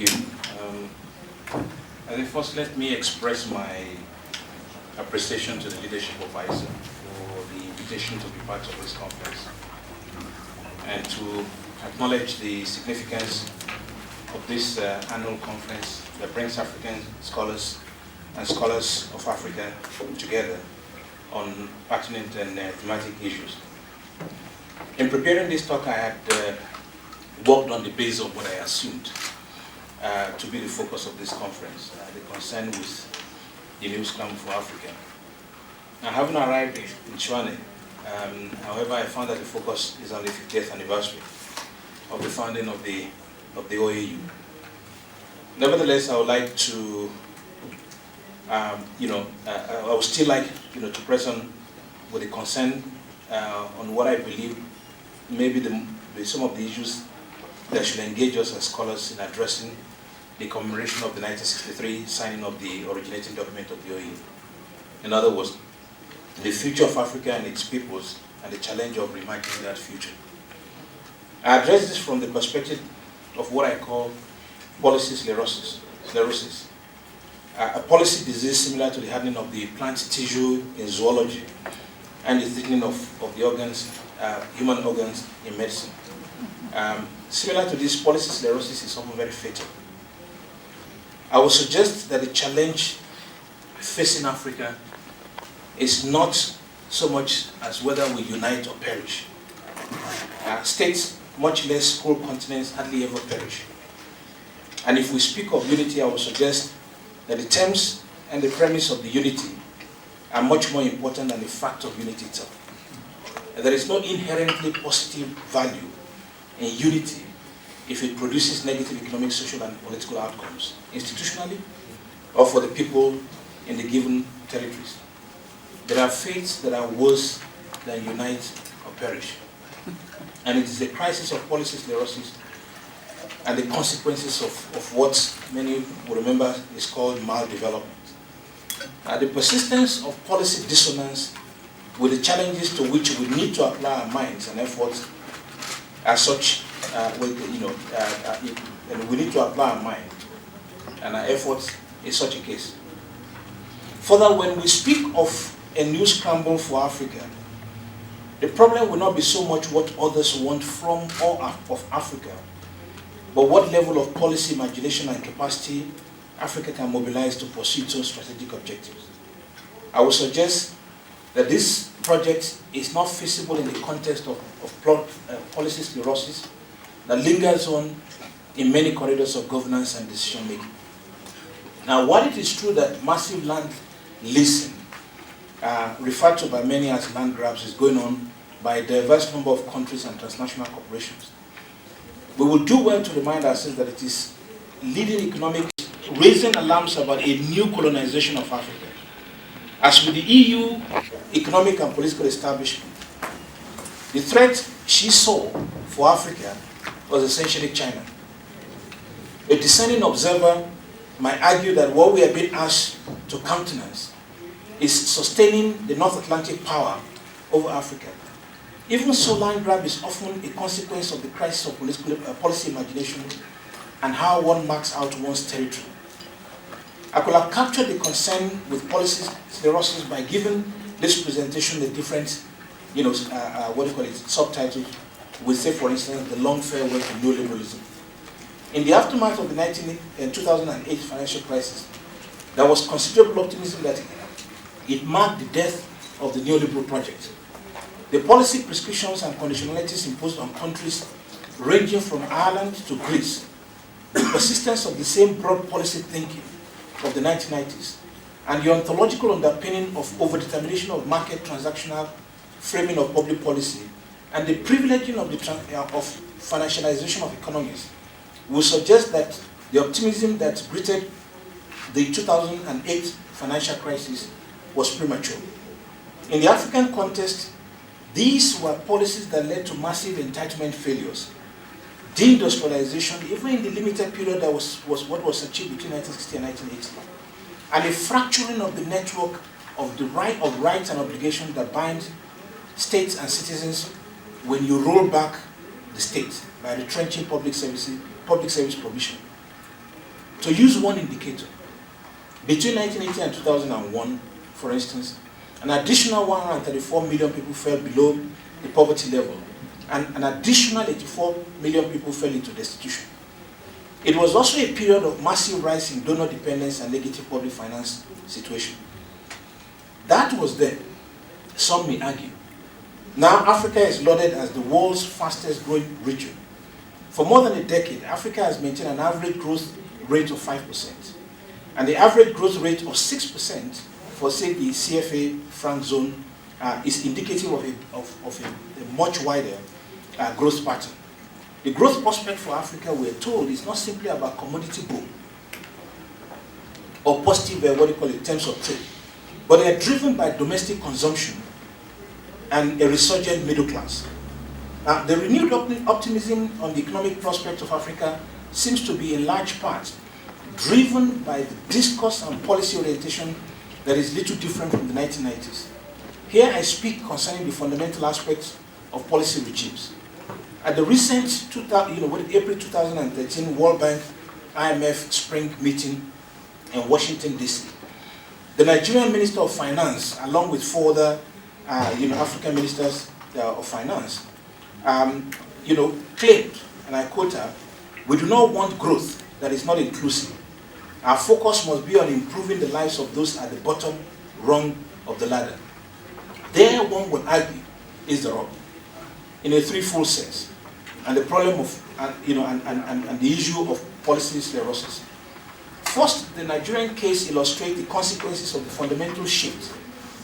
Thank you. I think first let me express my appreciation to the leadership of ISA for the invitation to be part of this conference and to acknowledge the significance of this annual conference that brings African scholars and scholars of Africa together on pertinent and thematic issues. In preparing this talk, I had worked on the basis of what I assumed to be the focus of this conference, the concern with the new Scramble for Africa. Now, having arrived in Chwane, however, I found that the focus is on the 50th anniversary of the founding of the OAU. Nevertheless, I would like to, I would still like, to press on with a concern on what I believe maybe some of the issues that should engage us as scholars in addressing the commemoration of the 1963 signing of the originating document of the OAU. In other words, the future of Africa and its peoples and the challenge of reimagining that future. I address this from the perspective of what I call policy sclerosis, a policy disease similar to the hardening of the plant tissue in zoology and the thickening of the organs, human organs in medicine. Similar to this, policy sclerosis is often very fatal. I would suggest that the challenge facing Africa is not so much as whether we unite or perish. States, much less whole continents, hardly ever perish. And if we speak of unity, I would suggest that the terms and the premise of the unity are much more important than the fact of unity itself. And there is no inherently positive value in unity if it produces negative economic, social, and political outcomes, institutionally or for the people in the given territories. There are fates that are worse than unite or perish. And it is the crisis of policy sclerosis and the consequences of what many will remember is called maldevelopment. The persistence of policy dissonance with the challenges to which we need to apply our minds and efforts as such, and we need to apply our mind and our efforts in such a case. Further, when we speak of a new scramble for Africa, the problem will not be so much what others want from or of Africa, but what level of policy imagination and capacity Africa can mobilize to pursue its own strategic objectives. I would suggest that this project is not feasible in the context of policy sclerosis that lingers on in many corridors of governance and decision making. Now, while it is true that massive land leasing, referred to by many as land grabs, is going on by a diverse number of countries and transnational corporations, we will do well to remind ourselves that it is leading economic, raising alarms about a new colonization of Africa. As with the EU economic and political establishment, the threat she saw for Africa was essentially China. A discerning observer might argue that what we are being asked to countenance is sustaining the North Atlantic power over Africa. Even so, land grab is often a consequence of the crisis of political policy imagination and how one marks out one's territory. I could have captured the concern with policy sclerosis by giving this presentation a different, subtitle. We say, for instance, the long farewell to neoliberalism. In the aftermath of the 2008 financial crisis, there was considerable optimism that it marked the death of the neoliberal project. The policy prescriptions and conditionalities imposed on countries ranging from Ireland to Greece, the persistence of the same broad policy thinking of the 1990s, and the ontological underpinning of overdetermination of market transactional framing of public policy, and the privileging of financialization of economies, will suggest that the optimism that greeted the 2008 financial crisis was premature. In the African context, these were policies that led to massive entitlement failures, deindustrialization, even in the limited period that was what was achieved between 1960 and 1980, and a fracturing of the network of the rights and obligations that bind states and citizens when you roll back the state by retrenching public service provision. To use one indicator, between 1980 and 2001, for instance, an additional 134 million people fell below the poverty level, and an additional 84 million people fell into destitution. It was also a period of massive rise in donor dependence and negative public finance situation. That was then, some may argue. Now Africa is lauded as the world's fastest growing region. For more than a decade, Africa has maintained an average growth rate of 5%. And the average growth rate of 6% for, say, the CFA franc zone is indicative of a much wider growth pattern. The growth prospect for Africa, we're told, is not simply about commodity boom or positive, terms of trade, but they are driven by domestic consumption and a resurgent middle class. The renewed optimism on the economic prospect of Africa seems to be in large part driven by the discourse and policy orientation that is little different from the 1990s. Here I speak concerning the fundamental aspects of policy regimes. At the recent April 2013 World Bank IMF spring meeting in Washington, D.C., the Nigerian Minister of Finance, along with four other African ministers of finance, claimed, and I quote her, "We do not want growth that is not inclusive. Our focus must be on improving the lives of those at the bottom rung of the ladder." There, one would argue, is the rub, in a threefold sense, and the problem of, and the issue of policy sclerosis. First, the Nigerian case illustrates the consequences of the fundamental shift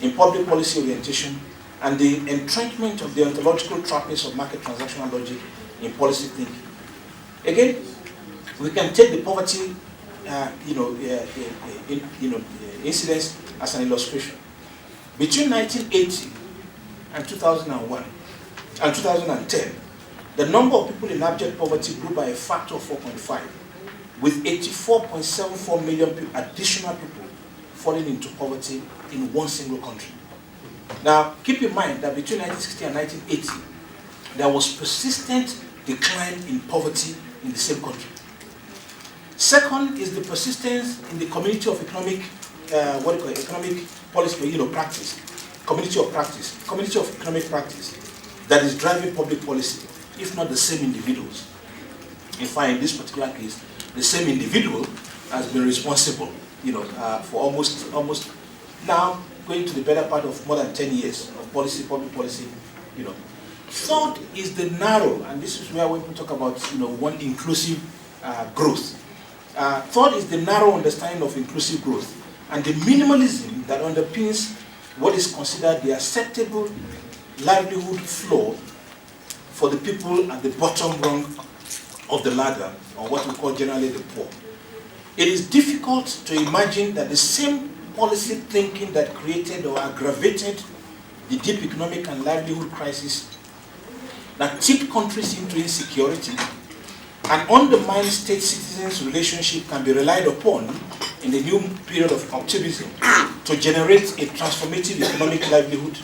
in public policy orientation and the entrenchment of the ontological trappings of market transactional logic in policy thinking. Again, we can take the poverty incidents as an illustration. Between 1980 and 2001 and 2010, the number of people in abject poverty grew by a factor of 4.5, with 84.74 million additional people falling into poverty in one single country. Now, keep in mind that between 1960 and 1980, there was persistent decline in poverty in the same country. Second is the persistence in the community of economic, economic policy, practice, community of economic practice that is driving public policy, if not the same individuals. In fact, in this particular case, the same individual has been responsible, for almost now going to the better part of more than 10 years of public policy, Third is the narrow, and this is where we talk about, one inclusive growth. Third is the narrow understanding of inclusive growth and the minimalism that underpins what is considered the acceptable livelihood floor for the people at the bottom rung of the ladder, or what we call generally the poor. It is difficult to imagine that the same policy thinking that created or aggravated the deep economic and livelihood crisis that tipped countries into insecurity and undermined state citizens' relationship can be relied upon in the new period of optimism to generate a transformative economic livelihood,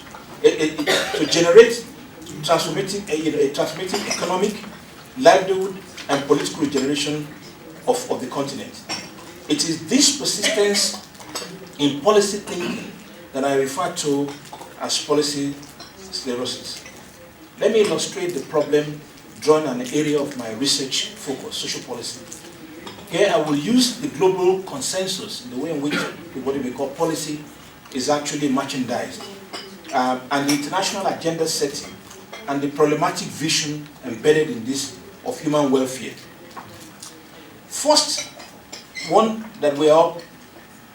to generate a transformative economic livelihood and political regeneration of the continent. It is this persistence in policy thinking that I refer to as policy sclerosis. Let me illustrate the problem drawn an area of my research focus, social policy. Here I will use the global consensus in the way in which what we call policy is actually merchandised, and the international agenda setting and the problematic vision embedded in this of human welfare. First, one that we are all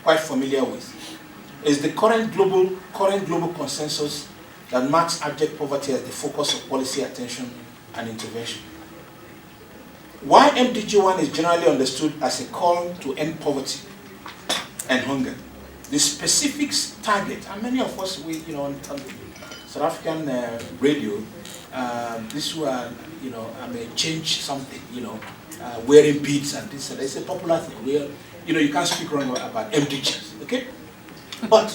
quite familiar with is the current global consensus that marks abject poverty as the focus of policy attention and intervention. While MDG 1 is generally understood as a call to end poverty and hunger, the specific target, and many of us, on South African radio, this were, I may change something, wearing beads and this, and it's a popular thing. You can't speak wrong about MDGs, okay? But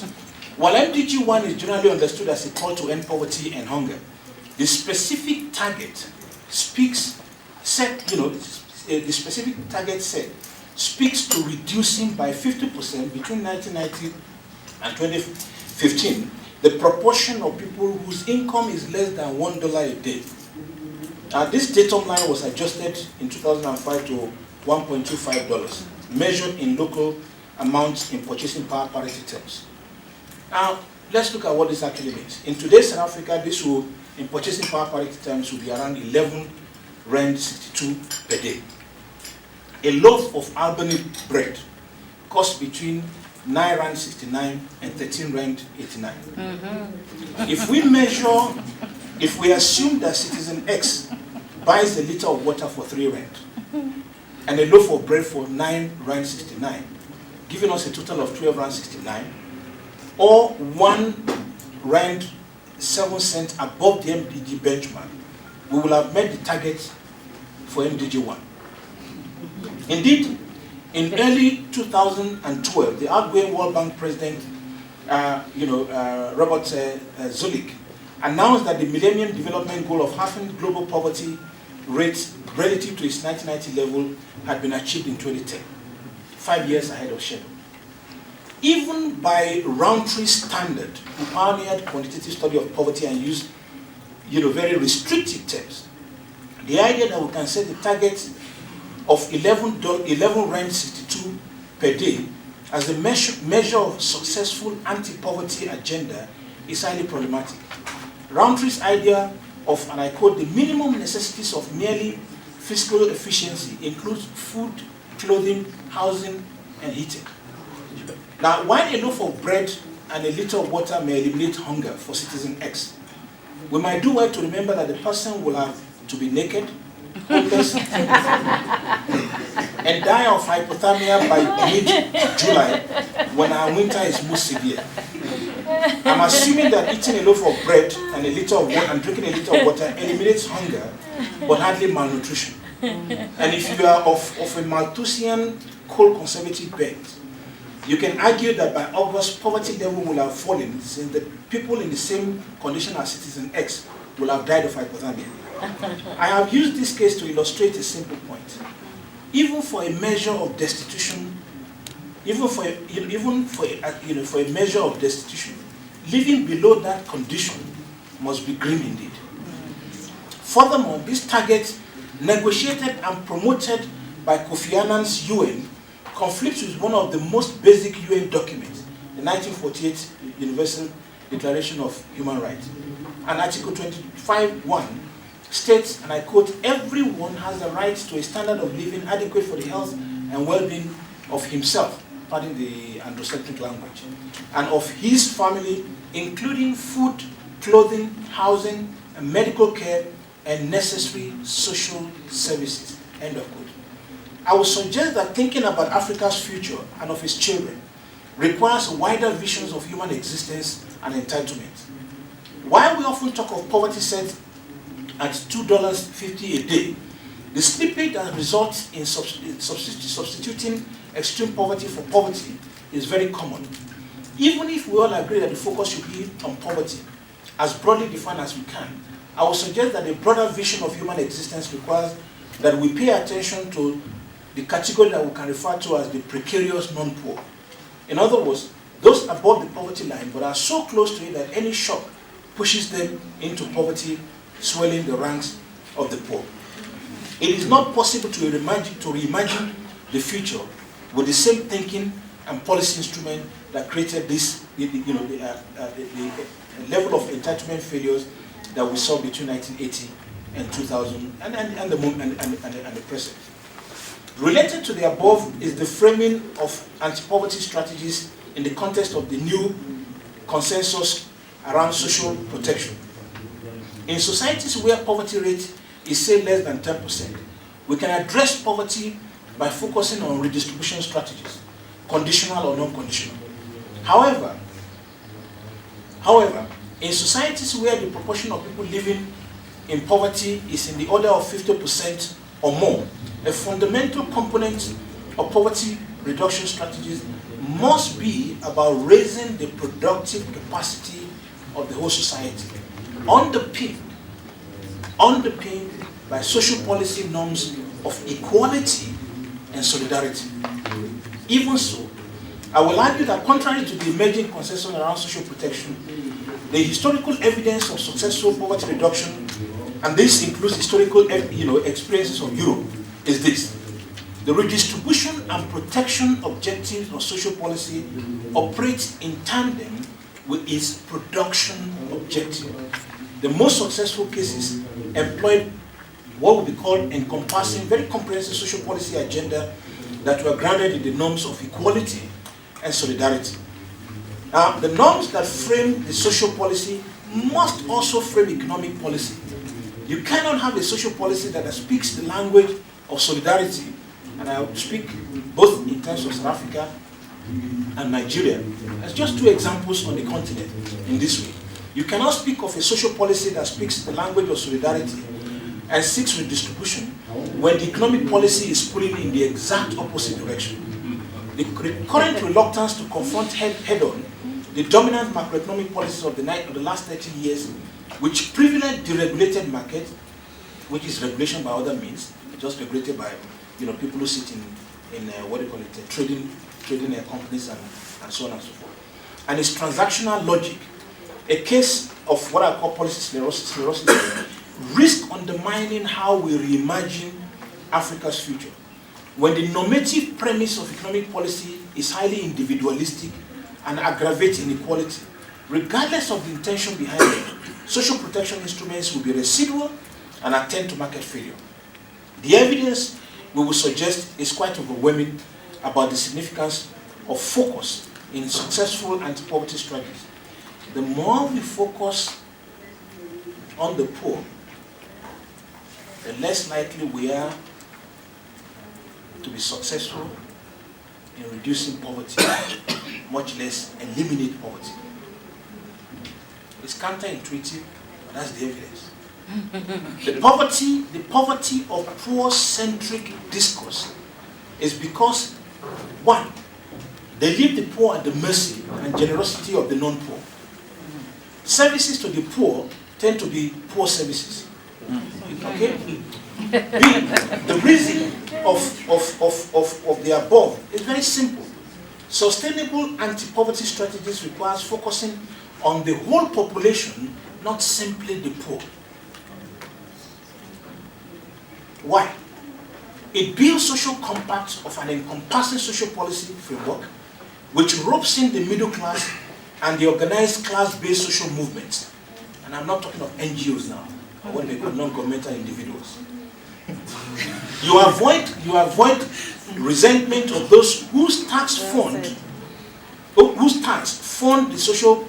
while MDG 1 is generally understood as a call to end poverty and hunger, the specific target the specific target set speaks to reducing by 50% between 1990 and 2015 the proportion of people whose income is less than $1 a day. This datum line was adjusted in 2005 to $1.25, measured in local amounts in purchasing power parity terms. Now, let's look at what this actually means. In today's South Africa, this will, in purchasing power parity terms, will be around 11 rand 62 per day. A loaf of Albany bread costs between 9 rand 69 and 13 rand 89. If we assume that citizen X buys a liter of water for 3 rand and a loaf of bread for 9 rand 69, giving us a total of 12 rand 69, or 1 rand 7 cents above the MDG benchmark, we will have met the target for MDG 1. Indeed, in early 2012, the outgoing World Bank president, Robert Zulik, announced that the Millennium Development Goal of halving global poverty rate relative to its 1990 level had been achieved in 2010, 5 years ahead of schedule. Even by Roundtree standard, who pioneered quantitative study of poverty and used very restrictive terms, the idea that we can set the target of 11 rand 62 per day as a measure of successful anti-poverty agenda is highly problematic. Roundtree's idea of, and I quote, the minimum necessities of merely fiscal efficiency includes food, clothing, housing, and heating. Now, while a loaf of bread and a liter of water may eliminate hunger for citizen X, we might do well to remember that the person will have to be naked, homeless, and die of hypothermia by mid-July when our winter is most severe. I'm assuming that eating a loaf of bread and a liter of water and drinking a liter of water eliminates hunger, but hardly malnutrition. And if you are of a Malthusian, cold conservative bent, you can argue that by August, poverty level will have fallen since the people in the same condition as citizen X will have died of hypothermia. I have used this case to illustrate a simple point. Even for a measure of destitution, for a measure of destitution, living below that condition must be grim indeed. Furthermore, this target, negotiated and promoted by Kofi Annan's UN, conflicts with one of the most basic UN documents, the 1948 Universal Declaration of Human Rights. And Article 25(1) states, and I quote, "Everyone has a right to a standard of living adequate for the health and well-being of himself," pardon the Anglo-Celtic language, "and of his family, including food, clothing, housing, and medical care, and necessary social services," end of quote. I would suggest that thinking about Africa's future and of its children requires wider visions of human existence and entitlement. While we often talk of poverty set at $2.50 a day, the slippage that results in substituting extreme poverty for poverty is very common. Even if we all agree that the focus should be on poverty, as broadly defined as we can, I would suggest that a broader vision of human existence requires that we pay attention to the category that we can refer to as the precarious non-poor. In other words, those above the poverty line but are so close to it that any shock pushes them into poverty, swelling the ranks of the poor. It is not possible to reimagine the future with the same thinking and policy instrument that created this, the level of entitlement failures that we saw between 1980 and 2000 and the present. Related to the above is the framing of anti-poverty strategies in the context of the new consensus around social protection. In societies where poverty rate is, say, less than 10%, we can address poverty by focusing on redistribution strategies, conditional or non-conditional. However, in societies where the proportion of people living in poverty is in the order of 50% or more, a fundamental component of poverty reduction strategies must be about raising the productive capacity of the whole society, underpinned by social policy norms of equality and solidarity. Even so, I will argue that contrary to the emerging consensus around social protection, the historical evidence of successful poverty reduction, and this includes historical experiences of Europe, is this. The redistribution and protection objectives of social policy operate in tandem with its production objective. The most successful cases employed what would be called encompassing very comprehensive social policy agenda that were grounded in the norms of equality and solidarity. Now, the norms that frame the social policy must also frame economic policy. You cannot have a social policy that speaks the language of solidarity, and I will speak both in terms of South Africa and Nigeria as just two examples on the continent in this way. You cannot speak of a social policy that speaks the language of solidarity and seeks redistribution when the economic policy is pulling in the exact opposite direction. The current reluctance to confront head-on the dominant macroeconomic policies of the last 30 years, which privilege deregulated market, which is regulation by other means, just regulated by people who sit in trading companies and so on and so forth. And its transactional logic, a case of what I call policy sclerosis, risk undermining how we reimagine Africa's future. When the normative premise of economic policy is highly individualistic and aggravates inequality, regardless of the intention behind it, social protection instruments will be residual and attend to market failure. The evidence we will suggest is quite overwhelming about the significance of focus in successful anti-poverty strategies. The more we focus on the poor, the less likely we are to be successful in reducing poverty, much less eliminate poverty. It's counterintuitive, but that's the evidence. The poverty of poor-centric discourse is because, one, they leave the poor at the mercy and generosity of the non-poor. Services to the poor tend to be poor services. Okay? The reason of the above is very simple. Sustainable anti-poverty strategies requires focusing on the whole population, not simply the poor. Why? It builds social compacts of an encompassing social policy framework which ropes in the middle class and the organized class-based social movements. And I'm not talking of NGOs now, or what they call non-governmental individuals. You avoid resentment of those whose tax fund the social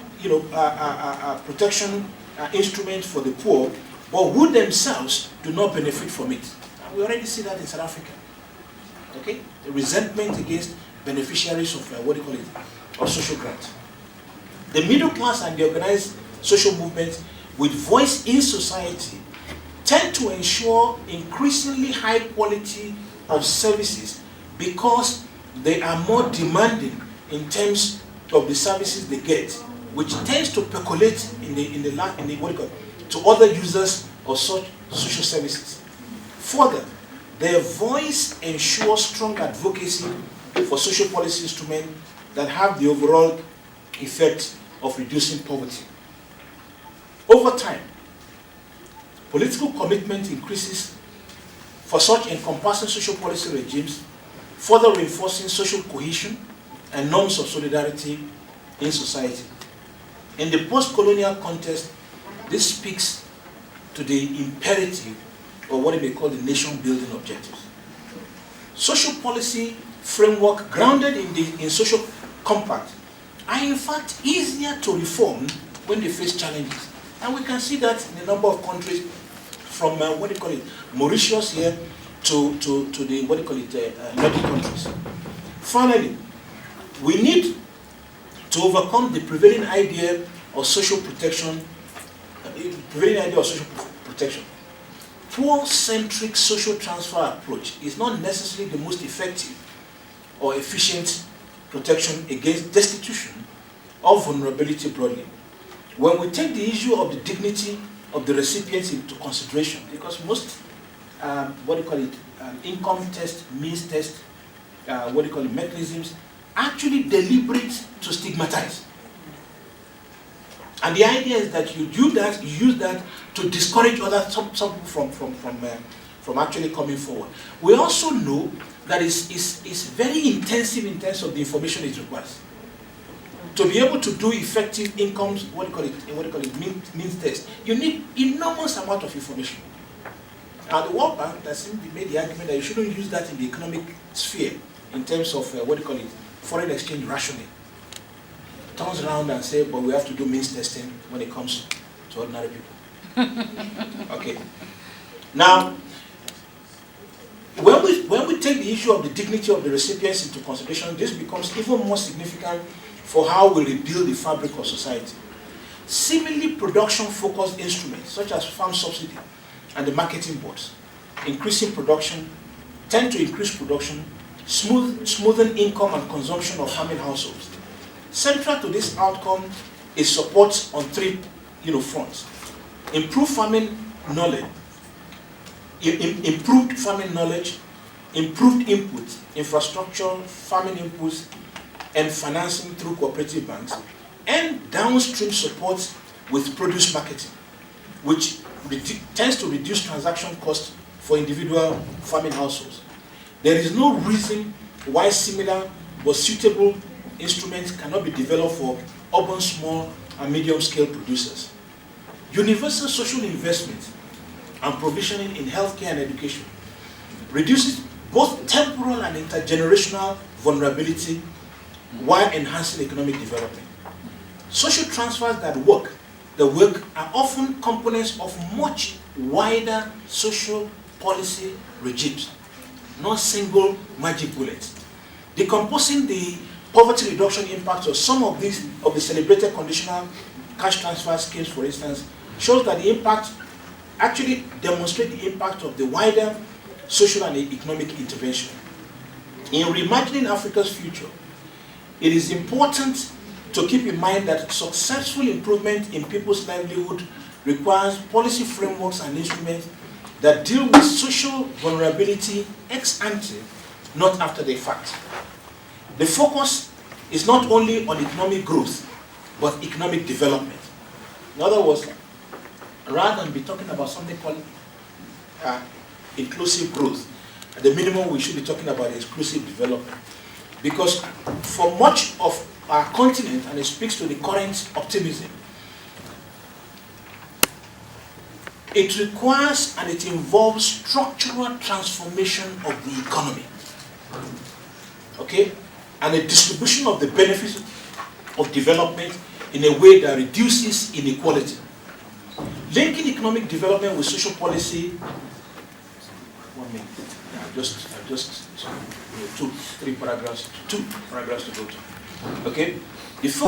protection instrument for the poor, but who themselves do not benefit from it. And we already see that in South Africa. Okay? The resentment against beneficiaries of of social grant. The middle class and the organized social movements with voice in society tend to ensure increasingly high quality of services because they are more demanding in terms of the services they get, which tends to percolate to other users of such social services. Further, their voice ensures strong advocacy for social policy instruments that have the overall effect of reducing poverty. Over time, political commitment increases for such encompassing social policy regimes, further reinforcing social cohesion and norms of solidarity in society. In the post-colonial context, this speaks to the imperative, or what we may call the nation-building objectives. Social policy framework grounded in social compact are in fact easier to reform when they face challenges. And we can see that in a number of countries, from Mauritius here to the Nordic countries. Finally, we need to overcome the prevailing idea of social protection. Poor-centric social transfer approach is not necessarily the most effective or efficient protection against destitution or vulnerability broadly. When we take the issue of the dignity of the recipients into consideration, because most income test, means test mechanisms actually deliberate to stigmatize. And the idea is that you use that to discourage some people from actually coming forward. We also know that it's very intensive in terms of the information it requires. To be able to do effective incomes, means test, you need enormous amount of information. Now the World Bank has made the argument that you shouldn't use that in the economic sphere in terms of foreign exchange rationing. Turns around and say, but we have to do means testing when it comes to ordinary people. Okay. Now, when we take the issue of the dignity of the recipients into consideration, this becomes even more significant for how we rebuild the fabric of society. Similarly, production-focused instruments such as farm subsidy and the marketing boards, tend to increase production, smoothen income and consumption of farming households. Central to this outcome is support on three fronts: improved farming knowledge, improved input, infrastructure, farming inputs, and financing through cooperative banks, and downstream support with produce marketing, which tends to reduce transaction costs for individual farming households. There is no reason why similar but suitable instruments cannot be developed for urban small and medium-scale producers. Universal social investment and provisioning in healthcare and education reduces both temporal and intergenerational vulnerability while enhancing economic development. Social transfers that work are often components of much wider social policy regimes, not single magic bullets. Decomposing the poverty reduction impact of some of the celebrated conditional cash transfer schemes, for instance, shows that the impact actually demonstrates the impact of the wider social and economic intervention. In reimagining Africa's future, it is important to keep in mind that successful improvement in people's livelihood requires policy frameworks and instruments that deal with social vulnerability ex ante, not after the fact. The focus is not only on economic growth, but economic development. In other words, rather than be talking about something called inclusive growth, at the minimum we should be talking about inclusive development. Because for much of our continent, and it speaks to the current optimism, it requires and it involves structural transformation of the economy. Okay? And a distribution of the benefits of development in a way that reduces inequality. Linking economic development with social policy. 1 minute. I've just two paragraphs to go to. Okay?